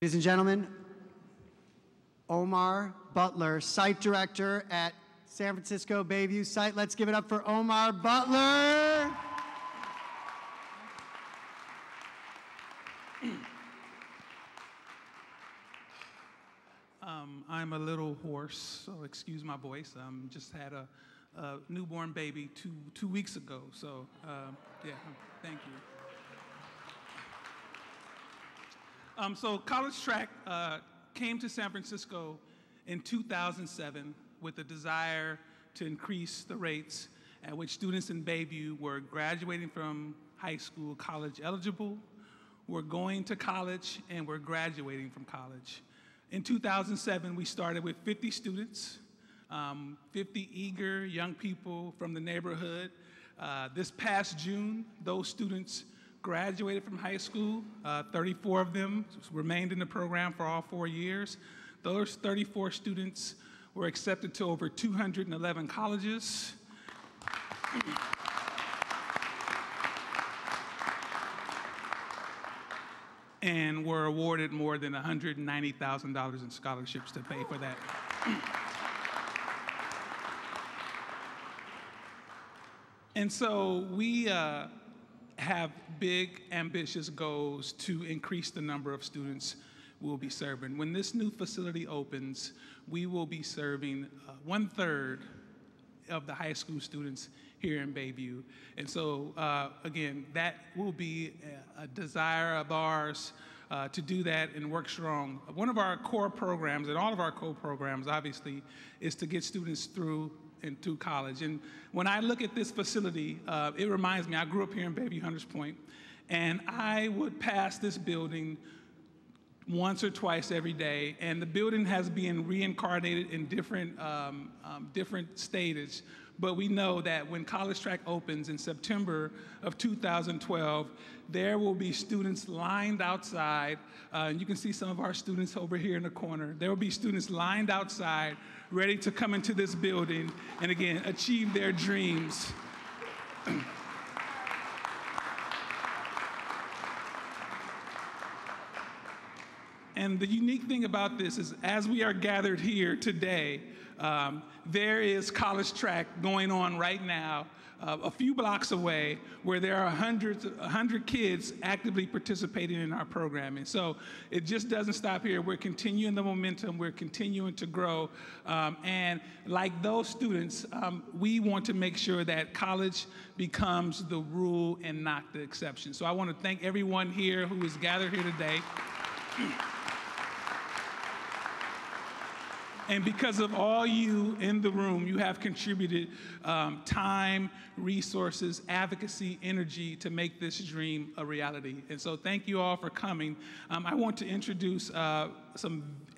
Ladies and gentlemen, Omar Butler, site director at San Francisco Bayview site. Let's give it up for Omar Butler. I'm a little hoarse, so excuse my voice. Just had a newborn baby two weeks ago, so yeah, thank you. So College Track came to San Francisco in 2007 with a desire to increase the rates at which students in Bayview were graduating from high school, college eligible, were going to college, and were graduating from college. In 2007, we started with 50 students, 50 eager young people from the neighborhood. This past June, those students graduated from high school. 34 of them remained in the program for all 4 years. Those 34 students were accepted to over 211 colleges. And were awarded more than $190,000 in scholarships to pay for that. And so we have big, ambitious goals to increase the number of students we'll be serving. When this new facility opens, we will be serving 1/3 of the high school students here in Bayview. And so, again, that will be a desire of ours to do that and work strong. One of our core programs, and all of our core programs, obviously, is to get students through into college. And when I look at this facility, it reminds me, I grew up here in Bayview, Hunters Point, and I would pass this building once or twice every day, and the building has been reincarnated in different stages. But we know that when College Track opens in September of 2012, there will be students lined outside. And you can see some of our students over here in the corner. There will be students lined outside, ready to come into this building and, again, achieve their dreams. And the unique thing about this is, as we are gathered here today, there is College Track going on right now, a few blocks away, where there are 100 kids actively participating in our programming. So it just doesn't stop here. We're continuing the momentum. We're continuing to grow. And like those students, we want to make sure that college becomes the rule and not the exception. So I want to thank everyone here who is gathered here today. And because of all you in the room, you have contributed time, resources, advocacy, energy to make this dream a reality. And so thank you all for coming. I want to introduce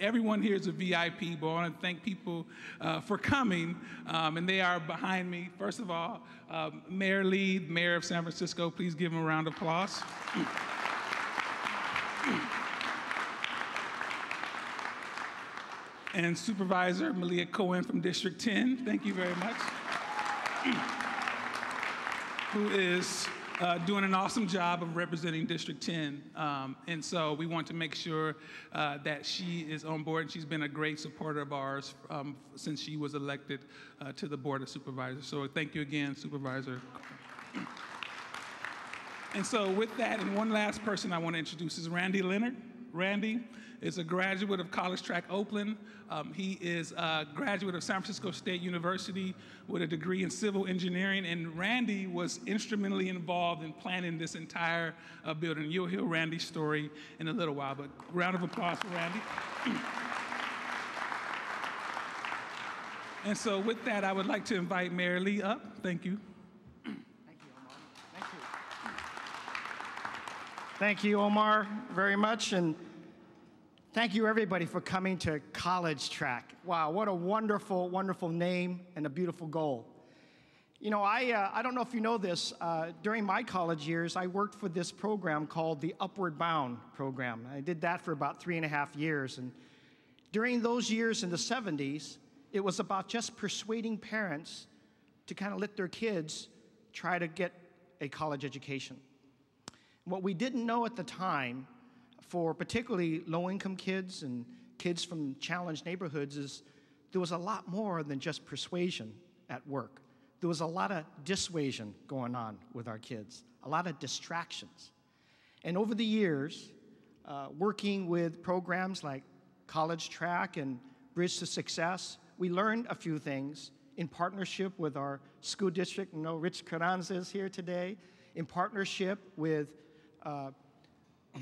everyone here is a VIP, but I want to thank people for coming, and they are behind me. First of all, Mayor Lee, Mayor of San Francisco, please give him a round of applause. And Supervisor Malia Cohen from District 10, thank you very much, who is doing an awesome job of representing District 10. And so we want to make sure that she is on board, and she's been a great supporter of ours since she was elected to the Board of Supervisors. So thank you again, Supervisor. And so with that, and one last person I want to introduce is Randy Leonard. Randy is a graduate of College Track Oakland. He is a graduate of San Francisco State University with a degree in civil engineering, and Randy was instrumentally involved in planning this entire building. You'll hear Randy's story in a little while, but round of applause for Randy. And so with that, I would like to invite Mayor Lee up. Thank you. Thank you, Omar. Thank you. Thank you, Omar, very much. And thank you, everybody, for coming to College Track. Wow, what a wonderful, wonderful name and a beautiful goal. You know, I don't know if you know this, during my college years, I worked for this program called the Upward Bound program. I did that for about 3.5 years. And during those years in the 70s, it was about just persuading parents to kind of let their kids try to get a college education. What we didn't know at the time for particularly low-income kids and kids from challenged neighborhoods is there was a lot more than just persuasion at work. There was a lot of dissuasion going on with our kids, a lot of distractions. And over the years, working with programs like College Track and Bridge to Success, we learned a few things in partnership with our school district. I know Rich Carranza is here today. In partnership with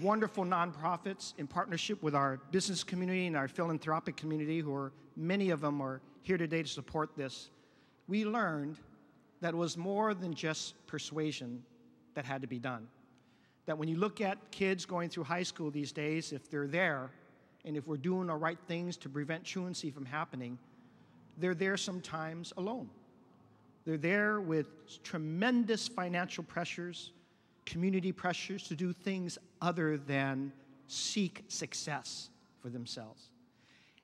wonderful nonprofits, in partnership with our business community and our philanthropic community, who are, many of them are here today to support this, we learned that it was more than just persuasion that had to be done. That when you look at kids going through high school these days, if they're there, and if we're doing the right things to prevent truancy from happening, they're there sometimes alone. They're there with tremendous financial pressures, community pressures to do things other than seek success for themselves.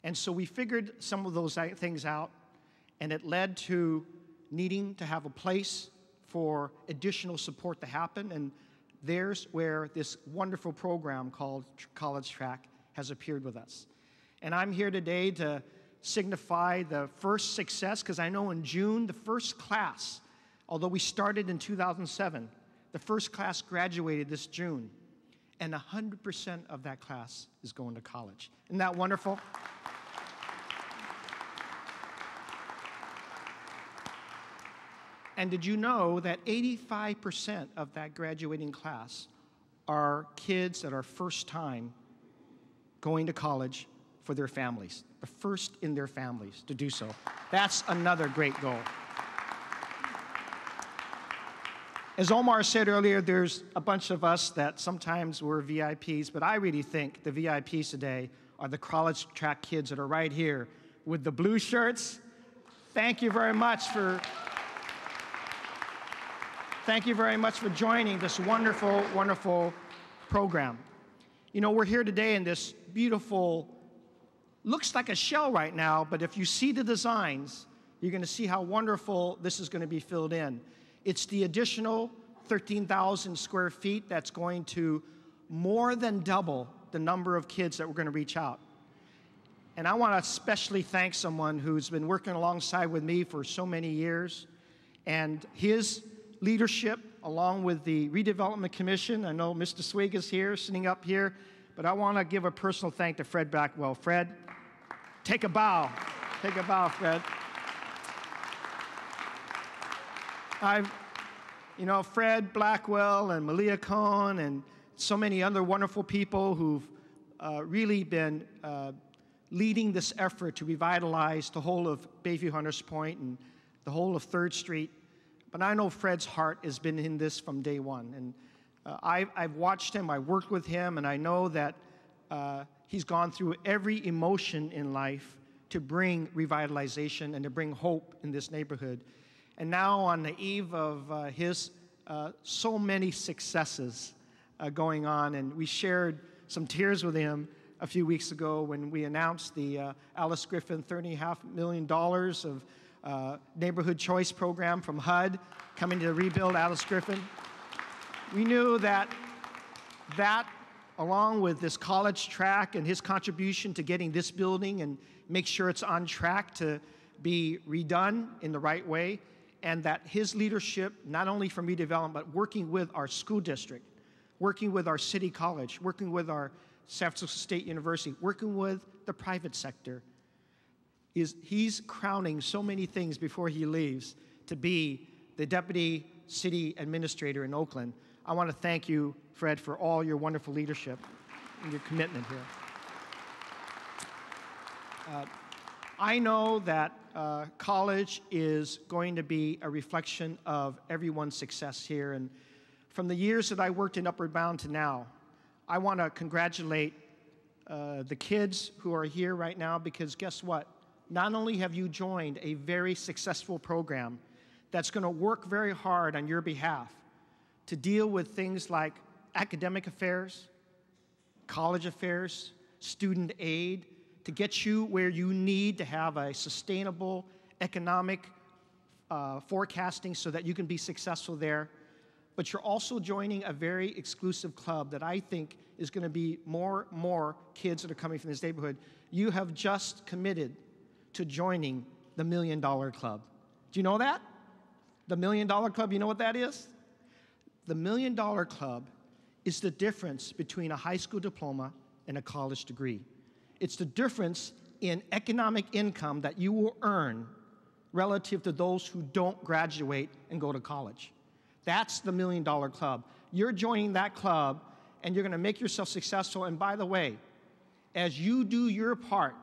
And so we figured some of those things out, and it led to needing to have a place for additional support to happen, and there's where this wonderful program called College Track has appeared with us. And I'm here today to signify the first success, because I know in June, the first class, although we started in 2007, the first class graduated this June, and 100% of that class is going to college. Isn't that wonderful? And did you know that 85% of that graduating class are kids that are first time going to college for their families, the first in their families to do so. That's another great goal. As Omar said earlier, there's a bunch of us that sometimes we're VIPs, but I really think the VIPs today are the College Track kids that are right here with the blue shirts. Thank you very much for joining this wonderful, wonderful program. You know, we're here today in this beautiful, looks like a shell right now, but if you see the designs, you're going to see how wonderful this is going to be filled in. It's the additional 13,000 square feet that's going to more than double the number of kids that we're going to reach out. And I want to especially thank someone who's been working alongside with me for so many years, and his leadership, along with the Redevelopment Commission. I know Mr. Swig is here, sitting up here, but I want to give a personal thank to Fred Blackwell. Fred, take a bow. Take a bow, Fred. Fred Blackwell and Malia Cohn and so many other wonderful people who've really been leading this effort to revitalize the whole of Bayview Hunters Point and the whole of 3rd Street. But I know Fred's heart has been in this from day one. And I've watched him, I worked with him, and I know that he's gone through every emotion in life to bring revitalization and to bring hope in this neighborhood. And now on the eve of his so many successes going on, and we shared some tears with him a few weeks ago when we announced the Alice Griffin $30.5 million of Neighborhood Choice Program from HUD coming to rebuild Alice Griffin. We knew that along with this College Track and his contribution to getting this building and make sure it's on track to be redone in the right way, and that his leadership, not only from redevelopment, but working with our school district, working with our city college, working with our San Francisco State University, working with the private sector, he's crowning so many things before he leaves to be the Deputy City Administrator in Oakland. I want to thank you, Fred, for all your wonderful leadership and your commitment here. I know that college is going to be a reflection of everyone's success here, and from the years that I worked in Upward Bound to now, I want to congratulate the kids who are here right now, because guess what? Not only have you joined a very successful program that's going to work very hard on your behalf to deal with things like academic affairs, college affairs, student aid, to get you where you need to have a sustainable economic forecasting so that you can be successful there. but you're also joining a very exclusive club that I think is going to be more kids that are coming from this neighborhood. You have just committed to joining the $1 Million Club. Do you know that? The $1 Million Club, you know what that is? The $1 Million Club is the difference between a high school diploma and a college degree. It's the difference in economic income that you will earn relative to those who don't graduate and go to college. That's the $1 Million Club. You're joining that club, and you're going to make yourself successful. And by the way, as you do your part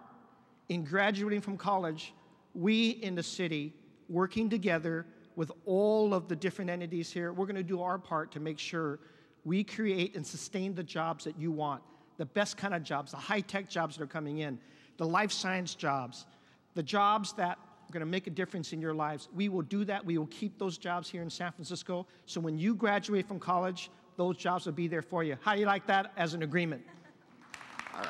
in graduating from college, we in the city, working together with all of the different entities here, we're going to do our part to make sure we create and sustain the jobs that you want, the best kind of jobs, the high-tech jobs that are coming in, the life science jobs, the jobs that are going to make a difference in your lives. We will do that. We will keep those jobs here in San Francisco. So when you graduate from college, those jobs will be there for you. How do you like that as an agreement? All right.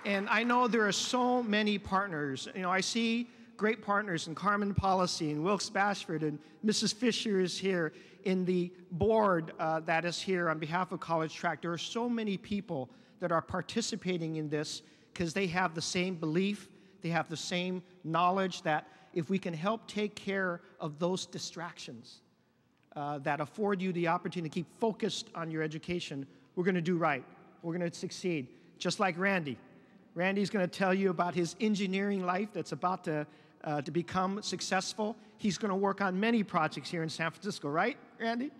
And I know there are so many partners. You know, I see great partners in Carmen Policy and Wilkes Bashford, and Mrs. Fisher is here in the board that is here on behalf of College Track. There are so many people that are participating in this because they have the same belief, they have the same knowledge that if we can help take care of those distractions that afford you the opportunity to keep focused on your education, we're going to do right. We're going to succeed. Just like Randy. Randy's going to tell you about his engineering life that's about to become successful. He's going to work on many projects here in San Francisco, right, Randy?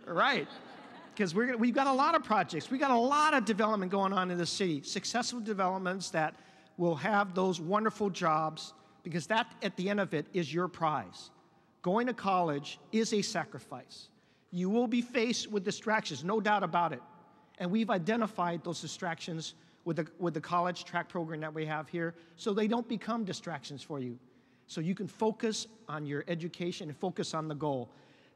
Right. Because we've got a lot of projects. We've got a lot of development going on in the city, successful developments that will have those wonderful jobs, because that, at the end of it, is your prize. Going to college is a sacrifice. You will be faced with distractions, no doubt about it. And we've identified those distractions with the college track program that we have here, so they don't become distractions for you. So you can focus on your education and focus on the goal.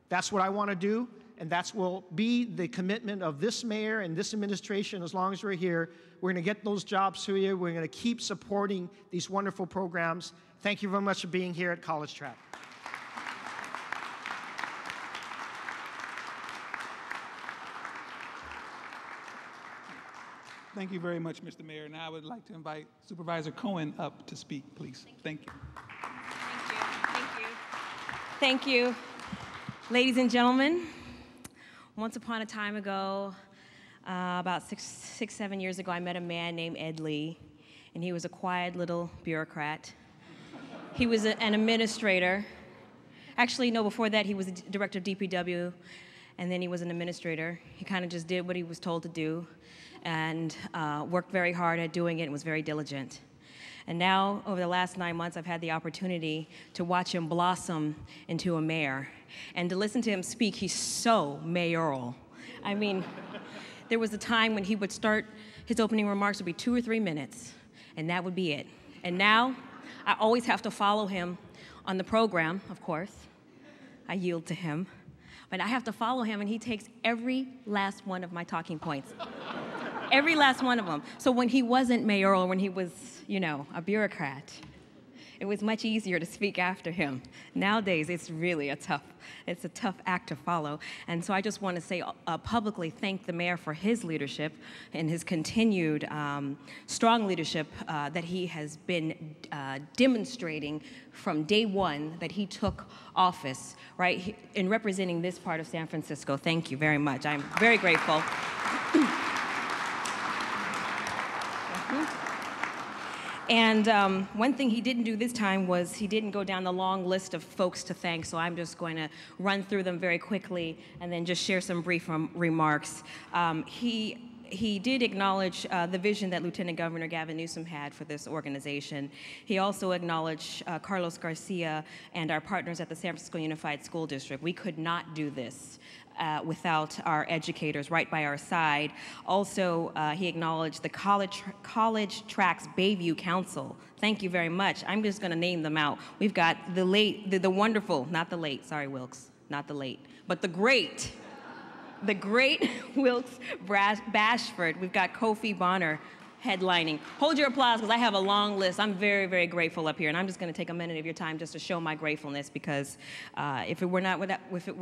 That's what I want to do, and that will be the commitment of this mayor and this administration as long as we're here. We're going to get those jobs to you. We're going to keep supporting these wonderful programs. Thank you very much for being here at College Track. Thank you very much, Mr. Mayor. Now I would like to invite Supervisor Cohen up to speak, please. Thank you. Thank you. Ladies and gentlemen, once upon a time ago, about six, 7 years ago, I met a man named Ed Lee, and he was a quiet little bureaucrat. He was an administrator. Actually, no, before that, he was the director of DPW, and then he was an administrator. He kind of just did what he was told to do, and worked very hard at doing it and was very diligent. And now, over the last 9 months, I've had the opportunity to watch him blossom into a mayor. And to listen to him speak, he's so mayoral. I mean, there was a time when he would start, his opening remarks would be 2 or 3 minutes, and that would be it. And now, I always have to follow him on the program, of course. I yield to him. But I have to follow him, and he takes every last one of my talking points. Every last one of them. So when he wasn't mayoral, when he was, you know, a bureaucrat, it was much easier to speak after him. Nowadays, it's really a tough act to follow. And so I just want to say publicly thank the mayor for his leadership and his continued strong leadership that he has been demonstrating from day one that he took office, right, in representing this part of San Francisco. Thank you very much. I'm very grateful. And one thing he didn't do this time was he didn't go down the long list of folks to thank, so I'm just going to run through them very quickly and then just share some brief remarks. He did acknowledge the vision that Lieutenant Governor Gavin Newsom had for this organization. He also acknowledged Carlos Garcia and our partners at the San Francisco Unified School District. We could not do this without our educators right by our side. Also, he acknowledged the College Track's Bayview Council. Thank you very much. I'm just going to name them out. We've got the wonderful, not the late, sorry, Wilkes, not the late, but the great Wilkes Bashford. We've got Kofi Bonner, headlining. Hold your applause because I have a long list. I'm very, very grateful up here, and I'm just going to take a minute of your time just to show my gratefulness because if it were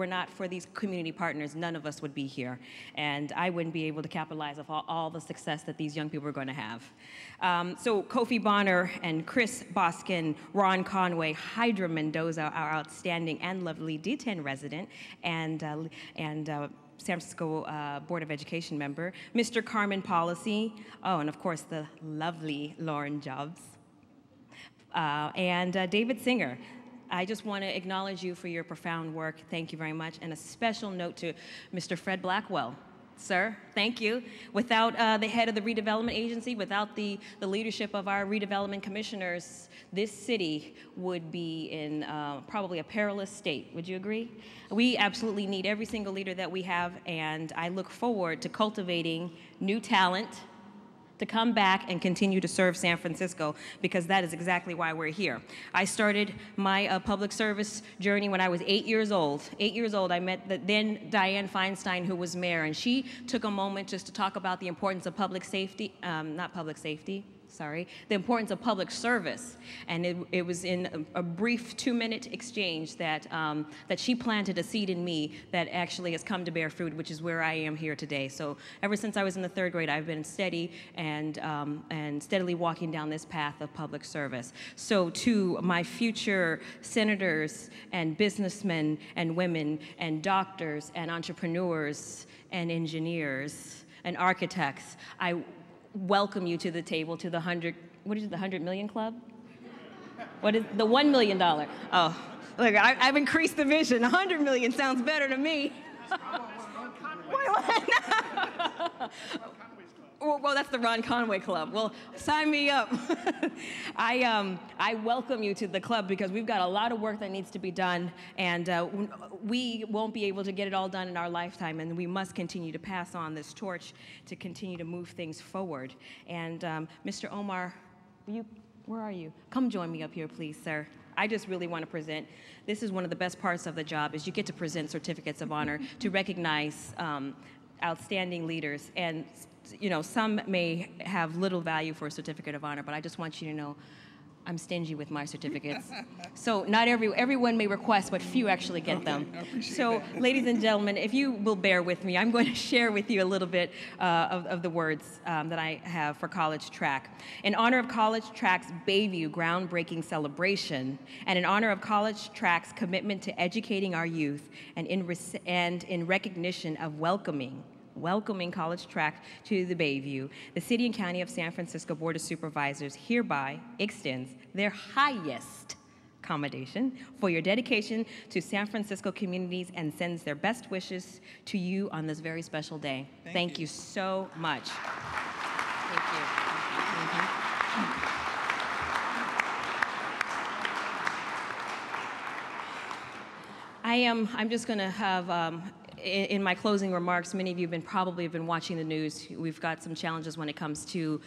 not for these community partners, none of us would be here, and I wouldn't be able to capitalize on all the success that these young people are going to have. So Kofi Bonner and Chris Boskin, Ron Conway, Hydra Mendoza, our outstanding and lovely D10 resident, and San Francisco Board of Education member, Mr. Carmen Policy, oh, and of course the lovely Lauren Jobs, and David Singer. I just want to acknowledge you for your profound work. Thank you very much. And a special note to Mr. Fred Blackwell. Sir, thank you. Without the head of the redevelopment agency, without the leadership of our redevelopment commissioners, this city would be in probably a perilous state. Would you agree? We absolutely need every single leader that we have, and I look forward to cultivating new talent to come back and continue to serve San Francisco, because that is exactly why we're here. I started my public service journey when I was 8 years old. 8 years old, I met then Dianne Feinstein, who was mayor, and she took a moment just to talk about the importance of public safety, the importance of public service. And it was in a brief 2-minute exchange that, that she planted a seed in me that actually has come to bear fruit, which is where I am here today. So ever since I was in the 3rd grade, I've been steady and steadily walking down this path of public service. So to my future senators and businessmen and women and doctors and entrepreneurs and engineers and architects, I welcome you to the table, to the 100 million club? What is the $1 million? Oh, look, I've increased the vision. 100 million sounds better to me. Well, that's the Ron Conway Club. Well, sign me up. I welcome you to the club because we've got a lot of work that needs to be done, and we won't be able to get it all done in our lifetime, and we must continue to pass on this torch to continue to move things forward. And Mr. Omar, where are you? Come join me up here, please, sir. I just really want to present. This is one of the best parts of the job, is you get to present certificates of honor to recognize outstanding leaders. And you know, some may have little value for a certificate of honor, but I just want you to know I'm stingy with my certificates. So not everyone may request, but few actually get them. So ladies and gentlemen, if you will bear with me, I'm going to share with you a little bit of the words that I have for College Track. In honor of College Track's Bayview groundbreaking celebration, and in honor of College Track's commitment to educating our youth, and in recognition of welcoming College Track to the Bayview, the City and County of San Francisco Board of Supervisors hereby extends their highest commendation for your dedication to San Francisco communities and sends their best wishes to you on this very special day. Thank you so much. Thank you. I'm just going to have in my closing remarks, many of you probably have been watching the news. We've got some challenges when it comes to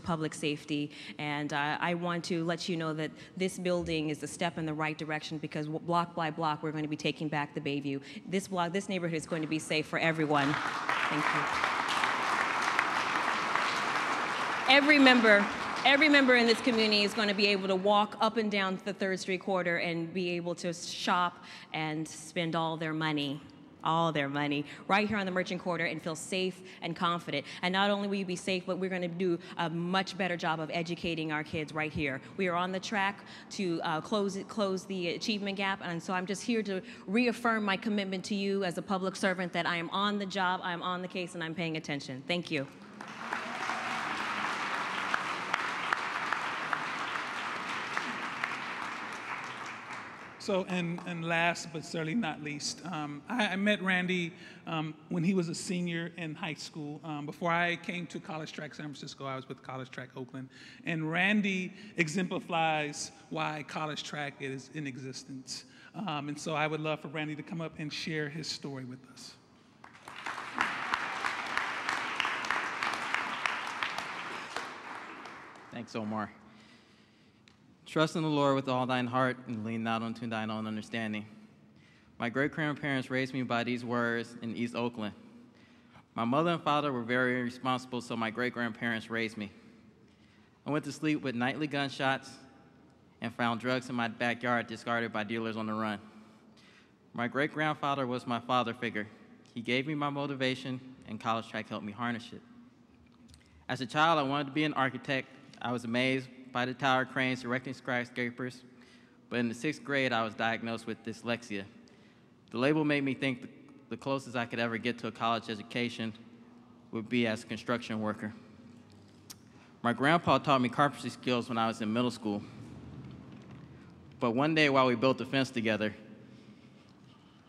public safety, and I want to let you know that this building is a step in the right direction, because block by block we're going to be taking back the Bayview. This neighborhood is going to be safe for everyone. Thank you. Every member in this community is going to be able to walk up and down the 3rd Street corridor and be able to shop and spend all their money right here on the Merchant Quarter and feel safe and confident. And not only will you be safe, but we're going to do a much better job of educating our kids right here. We are on the track to close the achievement gap, and so I'm just here to reaffirm my commitment to you as a public servant that I am on the job, I am on the case, and I'm paying attention. Thank you. So, and last but certainly not least, I met Randy when he was a senior in high school. Before I came to College Track San Francisco, I was with College Track Oakland. And Randy exemplifies why College Track is in existence. And so I would love for Randy to come up and share his story with us. Thanks, Omar. Trust in the Lord with all thine heart, and lean not unto thine own understanding. My great-grandparents raised me by these words in East Oakland. My mother and father were very irresponsible, so my great-grandparents raised me. I went to sleep with nightly gunshots and found drugs in my backyard discarded by dealers on the run. My great-grandfather was my father figure. He gave me my motivation, and college track helped me harness it. As a child, I wanted to be an architect. I was amazed by the tower cranes erecting skyscrapers, but in the 6th grade, I was diagnosed with dyslexia. The label made me think the closest I could ever get to a college education would be as a construction worker. My grandpa taught me carpentry skills when I was in middle school. But one day while we built the fence together,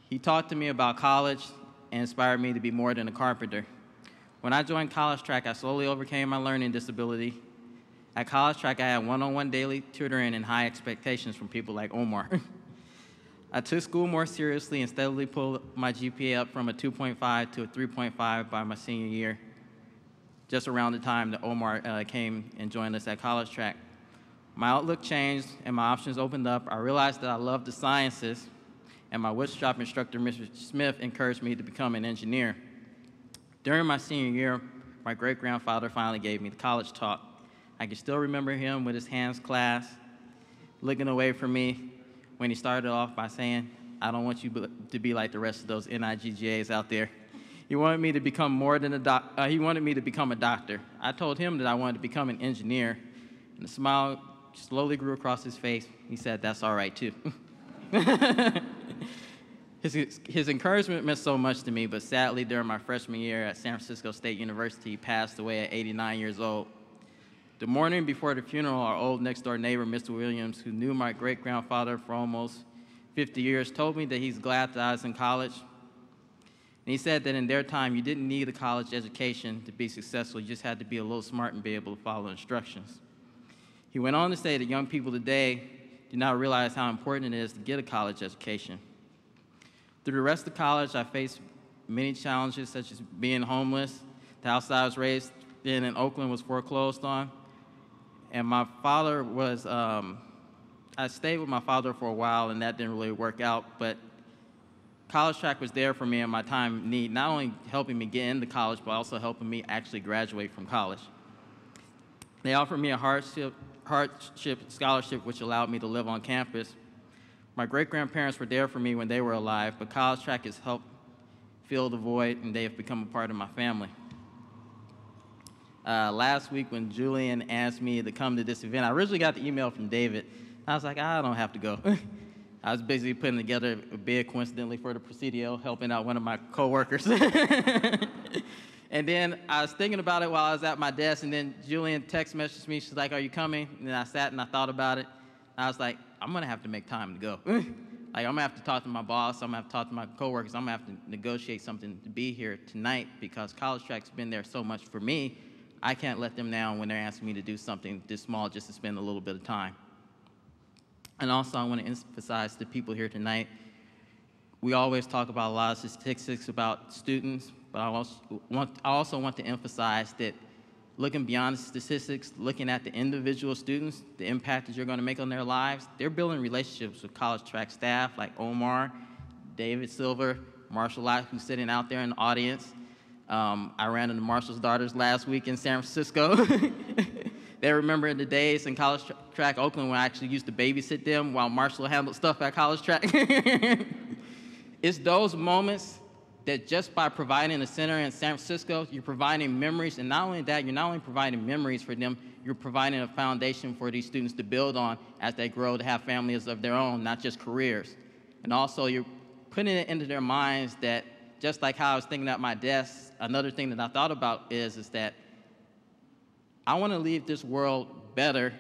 he talked to me about college and inspired me to be more than a carpenter. When I joined college track, I slowly overcame my learning disability. At college track, I had one-on-one daily tutoring and high expectations from people like Omar. I took school more seriously and steadily pulled my GPA up from a 2.5 to a 3.5 by my senior year, just around the time that Omar came and joined us at college track. My outlook changed and my options opened up. I realized that I loved the sciences, and my woodshop instructor, Mr. Smith, encouraged me to become an engineer. During my senior year, my great-grandfather finally gave me the college talk. I can still remember him with his hands clasped, looking away from me when he started off by saying, "I don't want you to be like the rest of those NIGGAs out there." He wanted me to become more than he wanted me to become a doctor. I told him that I wanted to become an engineer, and a smile slowly grew across his face. He said, "That's all right, too." His encouragement meant so much to me, but sadly, during my freshman year at San Francisco State University, he passed away at 89 years old. The morning before the funeral, our old next-door neighbor, Mr. Williams, who knew my great-grandfather for almost 50 years, told me that he's glad that I was in college. And he said that in their time, you didn't need a college education to be successful. You just had to be a little smart and be able to follow instructions. He went on to say that young people today do not realize how important it is to get a college education. Through the rest of college, I faced many challenges, such as being homeless. The house that I was raised in Oakland was foreclosed on. And my father was, I stayed with my father for a while, and that didn't really work out. But college track was there for me in my time of need, not only helping me get into college, but also helping me actually graduate from college. They offered me a hardship scholarship, which allowed me to live on campus. My great-grandparents were there for me when they were alive, but college track has helped fill the void, and they have become a part of my family. Last week when Julian asked me to come to this event, I originally got the email from David. I was like, I don't have to go. I was busy putting together a bid, coincidentally, for the Presidio, helping out one of my coworkers. And then I was thinking about it while I was at my desk, and then Julian text messaged me. She's like, "Are you coming?" And then I sat and I thought about it. I was like, I'm going to have to make time to go. Like, I'm going to have to talk to my boss. I'm going to have to talk to my coworkers. I'm going to have to negotiate something to be here tonight because college track's been there so much for me. I can't let them down when they're asking me to do something this small just to spend a little bit of time. And also, I want to emphasize to people here tonight, we always talk about a lot of statistics about students, but I also want to emphasize that looking beyond the statistics, looking at the individual students, the impact that you're going to make on their lives, they're building relationships with college track staff like Omar, David Silver, Marshall Lott, who's sitting out there in the audience. I ran into Marshall's daughters last week in San Francisco. They remember the days in college track Oakland when I actually used to babysit them while Marshall handled stuff at college track. It's those moments that just by providing a center in San Francisco, you're providing memories, and not only that, you're not only providing memories for them, you're providing a foundation for these students to build on as they grow to have families of their own, not just careers. And also, you're putting it into their minds that, just like how I was thinking at my desk, another thing that I thought about is that I want to leave this world better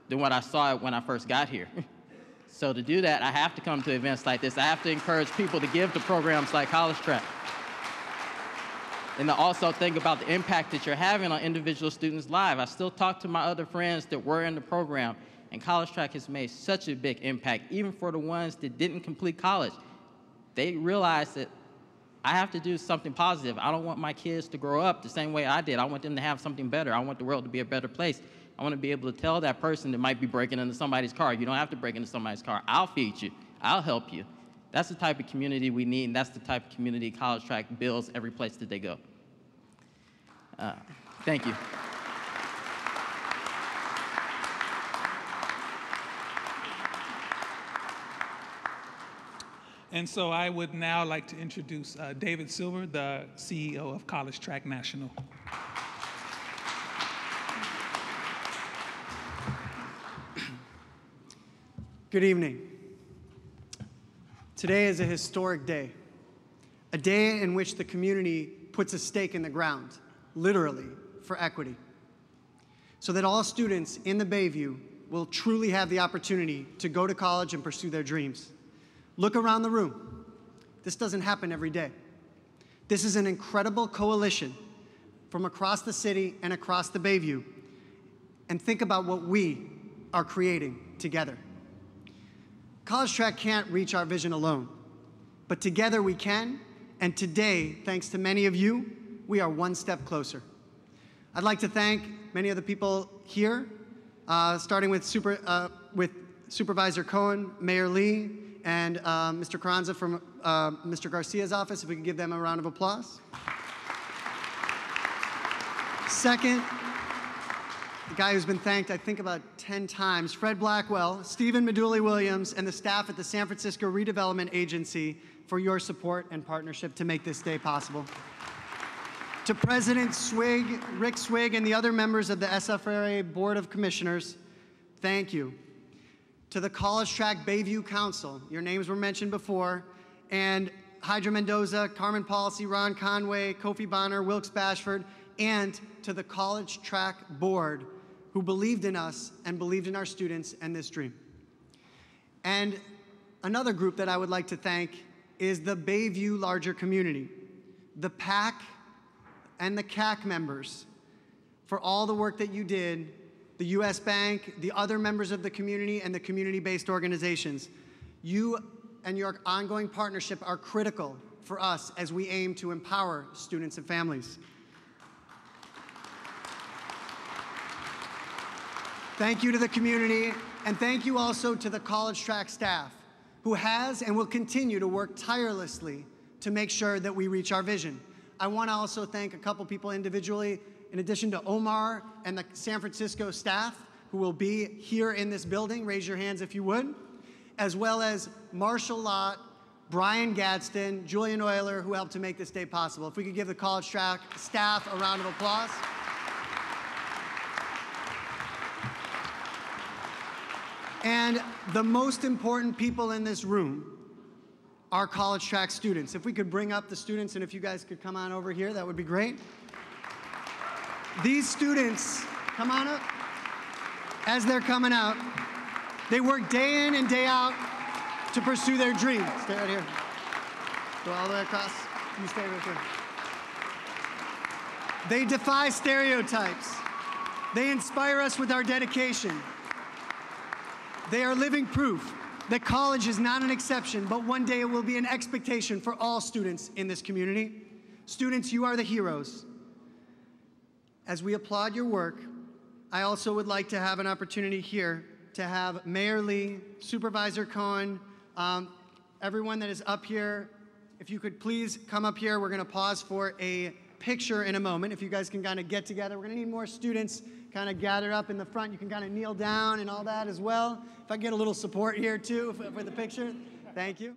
than what I saw it when I first got here. So to do that, I have to come to events like this. I have to encourage people to give to programs like College Track. And to also think about the impact that you're having on individual students' lives. I still talk to my other friends that were in the program, and College Track has made such a big impact, even for the ones that didn't complete college. They realized that I have to do something positive. I don't want my kids to grow up the same way I did. I want them to have something better. I want the world to be a better place. I want to be able to tell that person that might be breaking into somebody's car, you don't have to break into somebody's car. I'll feed you. I'll help you. That's the type of community we need, and that's the type of community College Track builds every place that they go. Thank you. And so I would now like to introduce David Silver, the CEO of College Track National. Good evening. Today is a historic day, a day in which the community puts a stake in the ground, literally, for equity, so that all students in the Bayview will truly have the opportunity to go to college and pursue their dreams. Look around the room. This doesn't happen every day. This is an incredible coalition from across the city and across the Bayview. And think about what we are creating together. College Track can't reach our vision alone, but together we can, and today, thanks to many of you, we are one step closer. I'd like to thank many of the people here, starting with Supervisor Cohen, Mayor Lee, and Mr. Carranza from Mr. Garcia's office, if we could give them a round of applause. Second, the guy who's been thanked, I think, about 10 times, Fred Blackwell, Stephen Meduli-Williams, and the staff at the San Francisco Redevelopment Agency for your support and partnership to make this day possible. To President Swig, Rick Swig, and the other members of the SFRA Board of Commissioners, thank you. To the College Track Bayview Council, your names were mentioned before, and Hydra Mendoza, Carmen Policy, Ron Conway, Kofi Bonner, Wilkes Bashford, and to the College Track Board, who believed in us and believed in our students and this dream. And another group that I would like to thank is the Bayview larger community, the PAC and the CAC members, for all the work that you did, the U.S. Bank, the other members of the community, and the community-based organizations. You and your ongoing partnership are critical for us as we aim to empower students and families. Thank you to the community, and thank you also to the College Track staff, who has and will continue to work tirelessly to make sure that we reach our vision. I want to also thank a couple people individually, in addition to Omar and the San Francisco staff, who will be here in this building. Raise your hands if you would. As well as Marshall Lott, Brian Gadsden, Julian Euler, who helped to make this day possible. If we could give the College Track staff a round of applause. And the most important people in this room are College Track students. If we could bring up the students, and if you guys could come on over here, that would be great. These students, come on up. As they're coming out, they work day in and day out to pursue their dreams. Stay right here. Go all the way across. You stay right here. They defy stereotypes. They inspire us with our dedication. They are living proof that college is not an exception, but one day it will be an expectation for all students in this community. Students, you are the heroes. As we applaud your work, I also would like to have an opportunity here to have Mayor Lee, Supervisor Cohen, everyone that is up here, if you could please come up here. We're going to pause for a picture in a moment. If you guys can kind of get together. We're going to need more students kind of gather up in the front. You can kind of kneel down and all that as well. If I get a little support here too for the picture. Thank you.